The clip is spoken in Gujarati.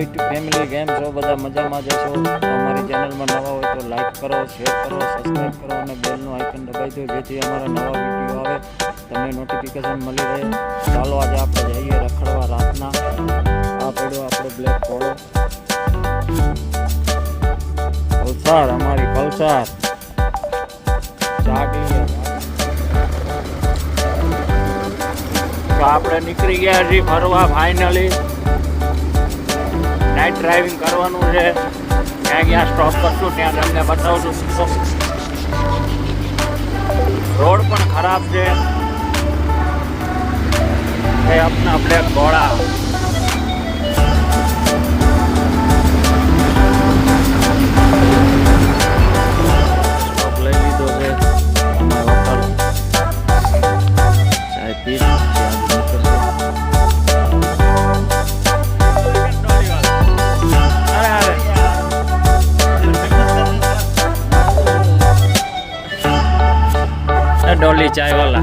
યુટ્યુબ ફેમિલી કેમ છો? બધા મજામાં જશો? તો અમારી ચેનલમાં નવા હોય તો લાઈક કરો, શેર કરો, સબસ્ક્રાઈબ કરો અને બેલનું આઇકન દબાવી દો, જેથી અમારા નવા વિડીયો આવે તમને નોટિફિકેશન મળી રહે. ચાલો આજે આપણે જઈએ રખડવા રાતના. આ પડ્યો આપણો બ્લેક ઘોડો કલસાર, અમારી કલસાર જાગી. તો આપણે નીકળી ગયા છીએ ફરવા. ફાઇનલી નાઇટ ડ્રાઇવિંગ કરવાનું છે. ત્યાં ગયા સ્ટોપ કરશું, ત્યાં તમને બતાવશું. રોડ પણ ખરાબ છે. એ આપના બ્લેક ઘોડા સ્ટોપ લઈ લીધો છે. હોટલ ચાય પી डोली चाय वाला